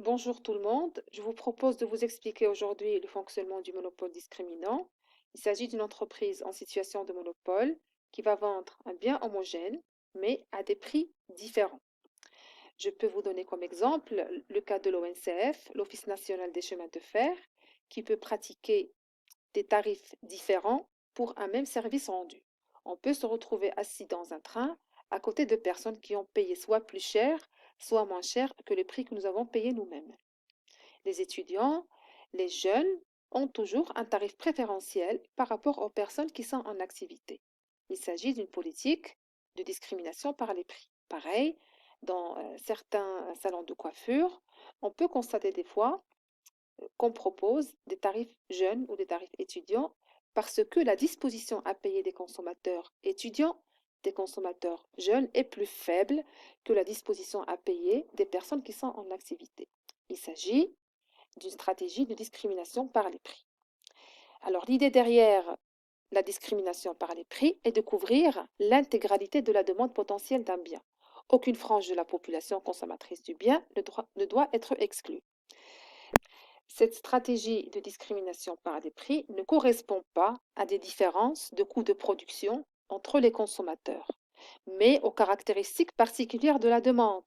Bonjour tout le monde, je vous propose de vous expliquer aujourd'hui le fonctionnement du monopole discriminant. Il s'agit d'une entreprise en situation de monopole qui va vendre un bien homogène, mais à des prix différents. Je peux vous donner comme exemple le cas de l'ONCF, l'Office national des chemins de fer, qui peut pratiquer des tarifs différents pour un même service rendu. On peut se retrouver assis dans un train à côté de personnes qui ont payé soit plus cher, soit moins cher que le prix que nous avons payé nous-mêmes. Les étudiants, les jeunes ont toujours un tarif préférentiel par rapport aux personnes qui sont en activité. Il s'agit d'une politique de discrimination par les prix. Pareil, dans certains salons de coiffure, on peut constater des fois qu'on propose des tarifs jeunes ou des tarifs étudiants parce que la disposition à payer des consommateurs étudiants, des consommateurs jeunes est plus faible que la disposition à payer des personnes qui sont en activité. Il s'agit d'une stratégie de discrimination par les prix. Alors l'idée derrière la discrimination par les prix est de couvrir l'intégralité de la demande potentielle d'un bien. Aucune frange de la population consommatrice du bien ne doit être exclue. Cette stratégie de discrimination par les prix ne correspond pas à des différences de coûts de production entre les consommateurs, mais aux caractéristiques particulières de la demande.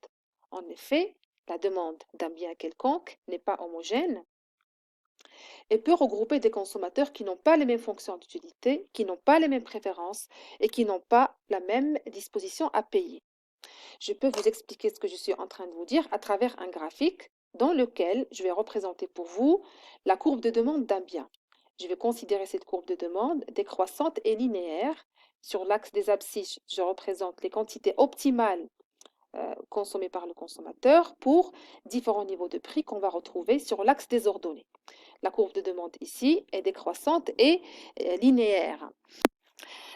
En effet, la demande d'un bien quelconque n'est pas homogène et peut regrouper des consommateurs qui n'ont pas les mêmes fonctions d'utilité, qui n'ont pas les mêmes préférences et qui n'ont pas la même disposition à payer. Je peux vous expliquer ce que je suis en train de vous dire à travers un graphique dans lequel je vais représenter pour vous la courbe de demande d'un bien. Je vais considérer cette courbe de demande décroissante et linéaire. Sur l'axe des abscisses, je représente les quantités optimales consommées par le consommateur pour différents niveaux de prix qu'on va retrouver sur l'axe des ordonnées. La courbe de demande ici est décroissante et linéaire.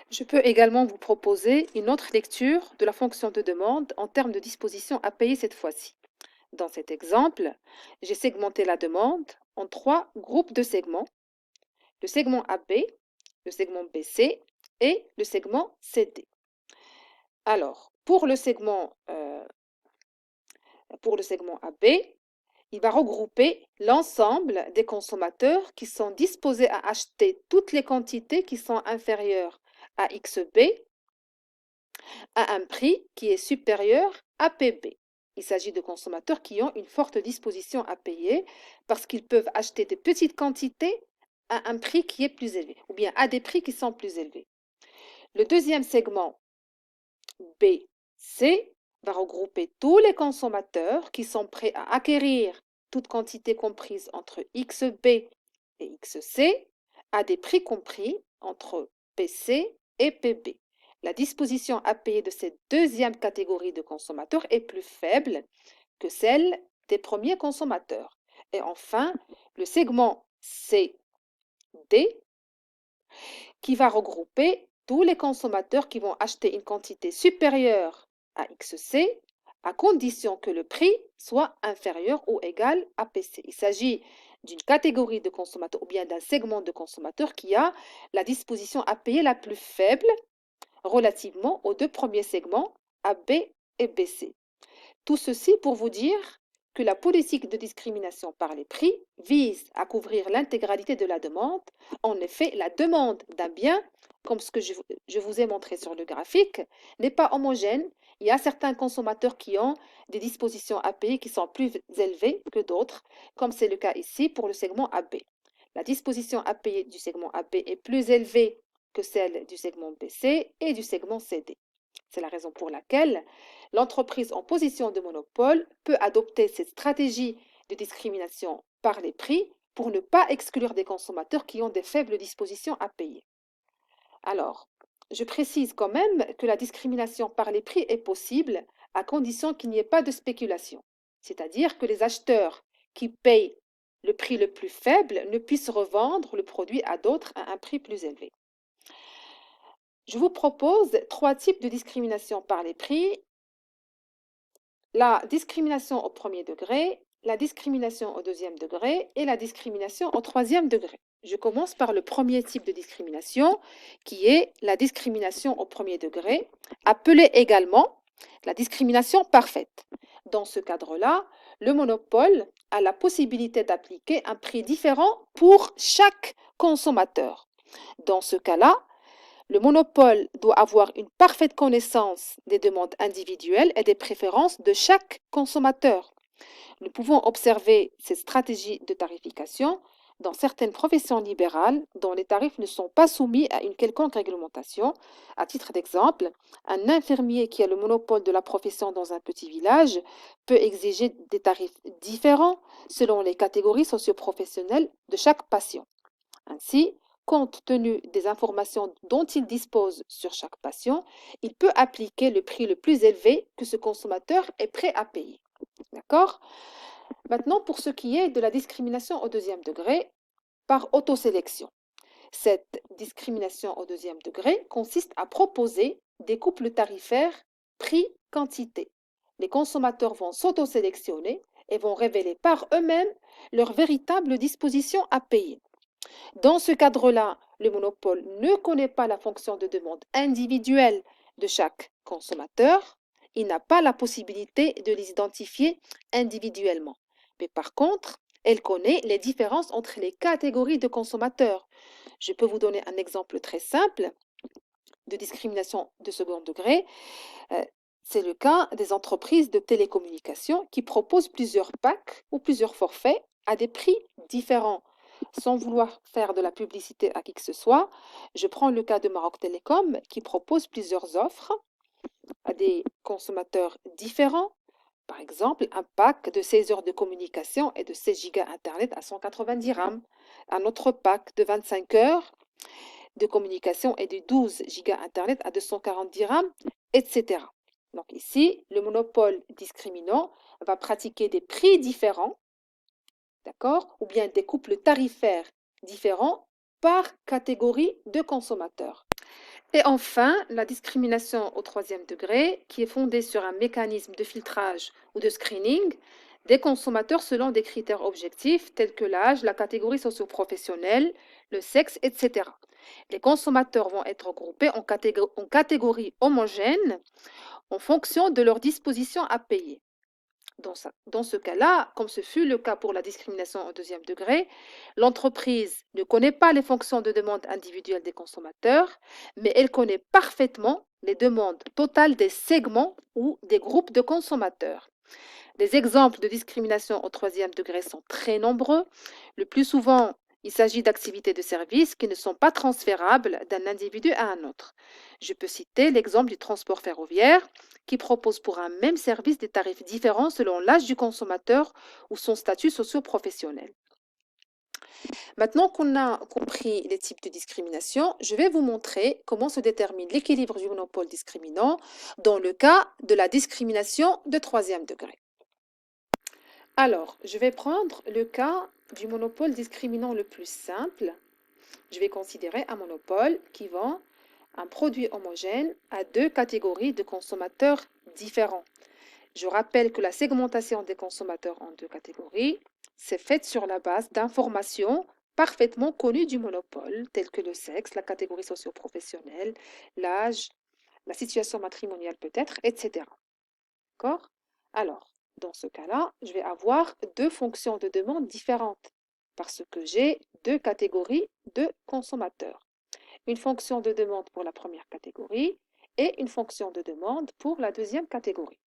Je peux également vous proposer une autre lecture de la fonction de demande en termes de disposition à payer cette fois-ci. Dans cet exemple, j'ai segmenté la demande en trois groupes de segments, le segment AB, le segment BC et le segment CD. Alors, pour le segment AB, il va regrouper l'ensemble des consommateurs qui sont disposés à acheter toutes les quantités qui sont inférieures à XB à un prix qui est supérieur à PB. Il s'agit de consommateurs qui ont une forte disposition à payer parce qu'ils peuvent acheter de petites quantités à un prix qui est plus élevé ou bien à des prix qui sont plus élevés. Le deuxième segment BC va regrouper tous les consommateurs qui sont prêts à acquérir toute quantité comprise entre XB et XC à des prix compris entre PC et PB. La disposition à payer de cette deuxième catégorie de consommateurs est plus faible que celle des premiers consommateurs. Et enfin, le segment CD qui va regrouper tous les consommateurs qui vont acheter une quantité supérieure à XC à condition que le prix soit inférieur ou égal à PC. Il s'agit d'une catégorie de consommateurs ou bien d'un segment de consommateurs qui a la disposition à payer la plus faible relativement aux deux premiers segments AB et BC. Tout ceci pour vous dire que la politique de discrimination par les prix vise à couvrir l'intégralité de la demande. En effet, la demande d'un bien, comme ce que je vous ai montré sur le graphique, n'est pas homogène. Il y a certains consommateurs qui ont des dispositions à payer qui sont plus élevées que d'autres, comme c'est le cas ici pour le segment AB. La disposition à payer du segment AB est plus élevée que celle du segment BC et du segment CD. C'est la raison pour laquelle l'entreprise en position de monopole peut adopter cette stratégie de discrimination par les prix pour ne pas exclure des consommateurs qui ont des faibles dispositions à payer. Alors, je précise quand même que la discrimination par les prix est possible à condition qu'il n'y ait pas de spéculation, c'est-à-dire que les acheteurs qui payent le prix le plus faible ne puissent revendre le produit à d'autres à un prix plus élevé. Je vous propose trois types de discrimination par les prix: la discrimination au premier degré, la discrimination au deuxième degré et la discrimination au troisième degré. Je commence par le premier type de discrimination, qui est la discrimination au premier degré, appelée également la discrimination parfaite. Dans ce cadre-là, le monopole a la possibilité d'appliquer un prix différent pour chaque consommateur. Dans ce cas-là, le monopole doit avoir une parfaite connaissance des demandes individuelles et des préférences de chaque consommateur. Nous pouvons observer ces stratégies de tarification dans certaines professions libérales dont les tarifs ne sont pas soumis à une quelconque réglementation. À titre d'exemple, un infirmier qui a le monopole de la profession dans un petit village peut exiger des tarifs différents selon les catégories socioprofessionnelles de chaque patient. Ainsi, compte tenu des informations dont il dispose sur chaque patient, il peut appliquer le prix le plus élevé que ce consommateur est prêt à payer. D'accord? Maintenant, pour ce qui est de la discrimination au deuxième degré par autosélection. Cette discrimination au deuxième degré consiste à proposer des couples tarifaires prix-quantité. Les consommateurs vont s'autosélectionner et vont révéler par eux-mêmes leur véritable disposition à payer. Dans ce cadre-là, le monopole ne connaît pas la fonction de demande individuelle de chaque consommateur. Il n'a pas la possibilité de les identifier individuellement. Mais par contre, elle connaît les différences entre les catégories de consommateurs. Je peux vous donner un exemple très simple de discrimination de second degré. C'est le cas des entreprises de télécommunications qui proposent plusieurs packs ou plusieurs forfaits à des prix différents. Sans vouloir faire de la publicité à qui que ce soit, je prends le cas de Maroc Télécom qui propose plusieurs offres à des consommateurs différents. Par exemple, un pack de 16 heures de communication et de 16 gigas Internet à 190 dirhams. Un autre pack de 25 heures de communication et de 12 gigas Internet à 240 dirhams, etc. Donc ici, le monopole discriminant va pratiquer des prix différents, d'accord, ou bien des couples tarifaires différents par catégorie de consommateurs. Et enfin, la discrimination au troisième degré, qui est fondée sur un mécanisme de filtrage ou de screening des consommateurs selon des critères objectifs tels que l'âge, la catégorie socio-professionnelle, le sexe, etc. Les consommateurs vont être groupés en catégories homogènes en fonction de leur disposition à payer. Dans ce cas-là, comme ce fut le cas pour la discrimination au deuxième degré, l'entreprise ne connaît pas les fonctions de demande individuelle des consommateurs, mais elle connaît parfaitement les demandes totales des segments ou des groupes de consommateurs. Des exemples de discrimination au troisième degré sont très nombreux. Le plus souvent, il s'agit d'activités de services qui ne sont pas transférables d'un individu à un autre. Je peux citer l'exemple du transport ferroviaire qui propose pour un même service des tarifs différents selon l'âge du consommateur ou son statut socio-professionnel. Maintenant qu'on a compris les types de discrimination, je vais vous montrer comment se détermine l'équilibre du monopole discriminant dans le cas de la discrimination de troisième degré. Alors, je vais prendre le cas du monopole discriminant le plus simple. Je vais considérer un monopole qui vend un produit homogène à deux catégories de consommateurs différents. Je rappelle que la segmentation des consommateurs en deux catégories s'est faite sur la base d'informations parfaitement connues du monopole, telles que le sexe, la catégorie socio-professionnelle, l'âge, la situation matrimoniale peut-être, etc. D'accord? Alors, dans ce cas-là, je vais avoir deux fonctions de demande différentes parce que j'ai deux catégories de consommateurs. Une fonction de demande pour la première catégorie et une fonction de demande pour la deuxième catégorie.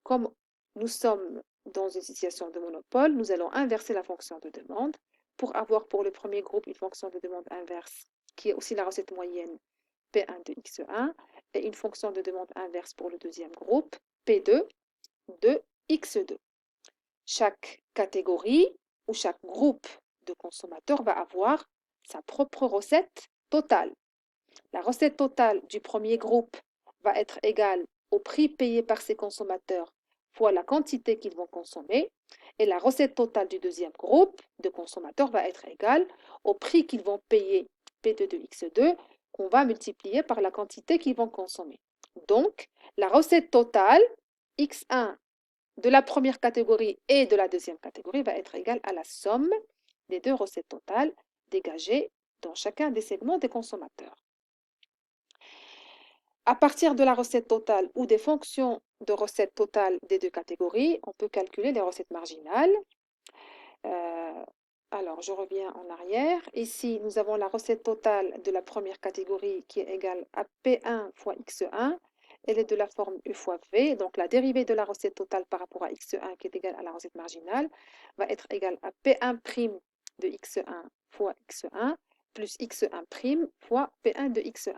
Comme nous sommes dans une situation de monopole, nous allons inverser la fonction de demande pour avoir pour le premier groupe une fonction de demande inverse qui est aussi la recette moyenne P1 de X1 et une fonction de demande inverse pour le deuxième groupe P2 de X2. Chaque catégorie ou chaque groupe de consommateurs va avoir sa propre recette totale. La recette totale du premier groupe va être égale au prix payé par ces consommateurs fois la quantité qu'ils vont consommer. Et la recette totale du deuxième groupe de consommateurs va être égale au prix qu'ils vont payer P2 de X2 qu'on va multiplier par la quantité qu'ils vont consommer. Donc, la recette totale X1 de la première catégorie et de la deuxième catégorie va être égale à la somme des deux recettes totales dégagées dans chacun des segments des consommateurs. À partir de la recette totale ou des fonctions de recette totale des deux catégories, on peut calculer les recettes marginales. Euh, alors, je reviens en arrière. Ici, nous avons la recette totale de la première catégorie qui est égale à P1 fois X1. Elle est de la forme U fois V. Donc, la dérivée de la recette totale par rapport à X1 qui est égale à la recette marginale va être égale à P1' de X1 fois X1 plus X1' fois P1 de X1.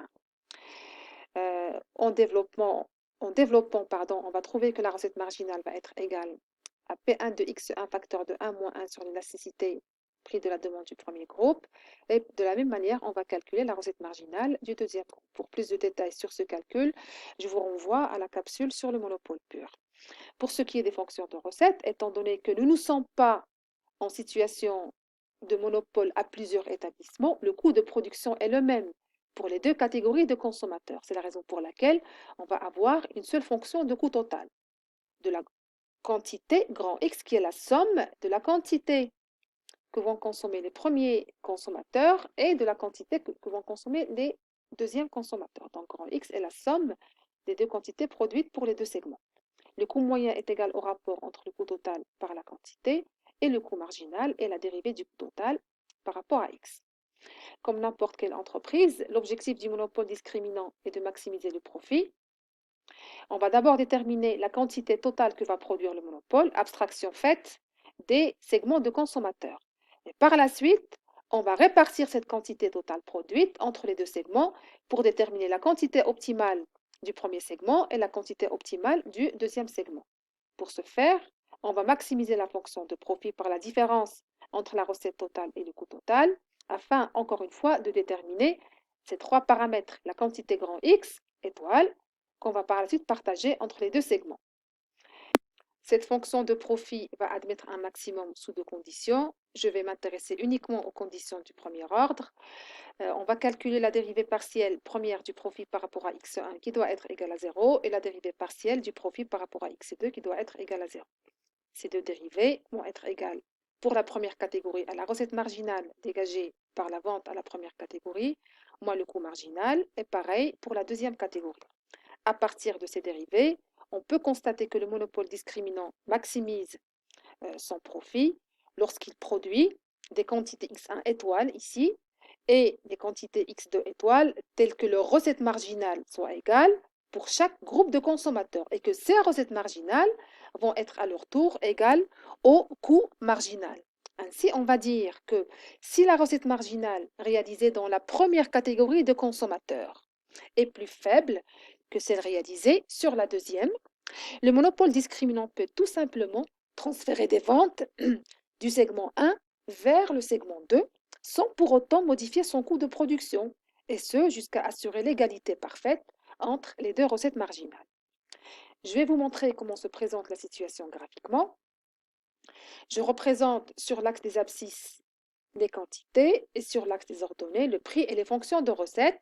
En développant, pardon, on va trouver que la recette marginale va être égale à P1 de X1 facteur de 1 moins 1 sur l'élasticité prix de la demande du premier groupe. Et de la même manière, on va calculer la recette marginale du deuxième groupe. Pour plus de détails sur ce calcul, je vous renvoie à la capsule sur le monopole pur. Pour ce qui est des fonctions de recette, étant donné que nous ne sommes pas en situation de monopole à plusieurs établissements, le coût de production est le même pour les deux catégories de consommateurs. C'est la raison pour laquelle on va avoir une seule fonction de coût total de la quantité grand X qui est la somme de la quantité que vont consommer les premiers consommateurs et de la quantité que vont consommer les deuxièmes consommateurs. Donc grand X est la somme des deux quantités produites pour les deux segments. Le coût moyen est égal au rapport entre le coût total par la quantité et le coût marginal est la dérivée du coût total par rapport à X. Comme n'importe quelle entreprise, l'objectif du monopole discriminant est de maximiser le profit. On va d'abord déterminer la quantité totale que va produire le monopole, abstraction faite des segments de consommateurs. Et par la suite, on va répartir cette quantité totale produite entre les deux segments pour déterminer la quantité optimale du premier segment et la quantité optimale du deuxième segment. Pour ce faire, on va maximiser la fonction de profit par la différence entre la recette totale et le coût total, afin, encore une fois, de déterminer ces trois paramètres, la quantité grand X, étoile, qu'on va par la suite partager entre les deux segments. Cette fonction de profit va admettre un maximum sous deux conditions. Je vais m'intéresser uniquement aux conditions du premier ordre. On va calculer la dérivée partielle première du profit par rapport à x1 qui doit être égale à 0 et la dérivée partielle du profit par rapport à x2 qui doit être égale à 0. Ces deux dérivées vont être égales pour la première catégorie à la recette marginale dégagée par la vente à la première catégorie, moins le coût marginal, et pareil pour la deuxième catégorie. À partir de ces dérivées, on peut constater que le monopole discriminant maximise son profit lorsqu'il produit des quantités X1 étoiles ici et des quantités X2 étoiles telles que leur recette marginale soit égale pour chaque groupe de consommateurs et que ces recettes marginales vont être à leur tour égales au coût marginal. Ainsi, on va dire que si la recette marginale réalisée dans la première catégorie de consommateurs est plus faible que celle réalisée sur la deuxième, le monopole discriminant peut tout simplement transférer des ventes du segment 1 vers le segment 2 sans pour autant modifier son coût de production, et ce jusqu'à assurer l'égalité parfaite entre les deux recettes marginales. Je vais vous montrer comment se présente la situation graphiquement. Je représente sur l'axe des abscisses les quantités et sur l'axe des ordonnées le prix et les fonctions de recettes,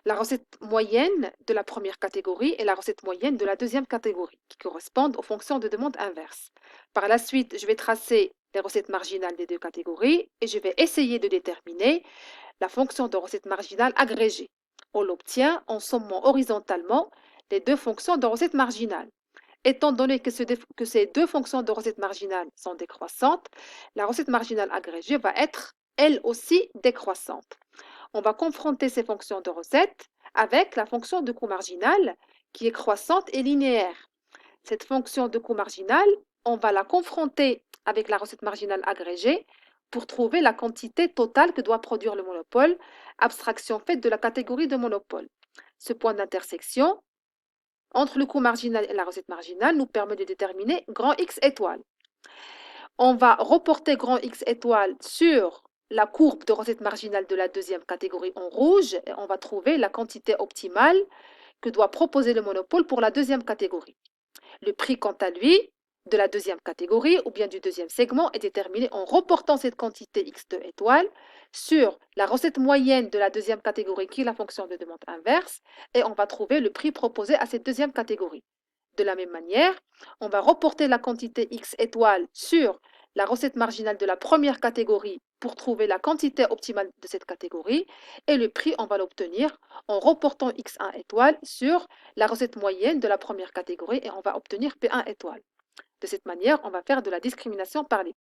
la recette moyenne de la première catégorie et la recette moyenne de la deuxième catégorie, qui correspondent aux fonctions de demande inverse. Par la suite, je vais tracer les recettes marginales des deux catégories et je vais essayer de déterminer la fonction de recette marginale agrégée. On l'obtient en sommant horizontalement les deux fonctions de recette marginale. Étant donné que ces deux fonctions de recette marginale sont décroissantes, la recette marginale agrégée va être elle aussi décroissante. On va confronter ces fonctions de recette avec la fonction de coût marginal qui est croissante et linéaire. Cette fonction de coût marginal, on va la confronter avec la recette marginale agrégée pour trouver la quantité totale que doit produire le monopole, abstraction faite de la catégorie de monopole. Ce point d'intersection entre le coût marginal et la recette marginale nous permet de déterminer grand X étoile. On va reporter grand X étoile sur la courbe de recette marginale de la deuxième catégorie en rouge et on va trouver la quantité optimale que doit proposer le monopole pour la deuxième catégorie. Le prix, quant à lui, de la deuxième catégorie ou bien du deuxième segment est déterminé en reportant cette quantité X2 étoile sur la recette moyenne de la deuxième catégorie qui est la fonction de demande inverse et on va trouver le prix proposé à cette deuxième catégorie. De la même manière, on va reporter la quantité X étoile sur la recette marginale de la première catégorie pour trouver la quantité optimale de cette catégorie et le prix, on va l'obtenir en reportant X1 étoile sur la recette moyenne de la première catégorie et on va obtenir P1 étoile. De cette manière, on va faire de la discrimination par les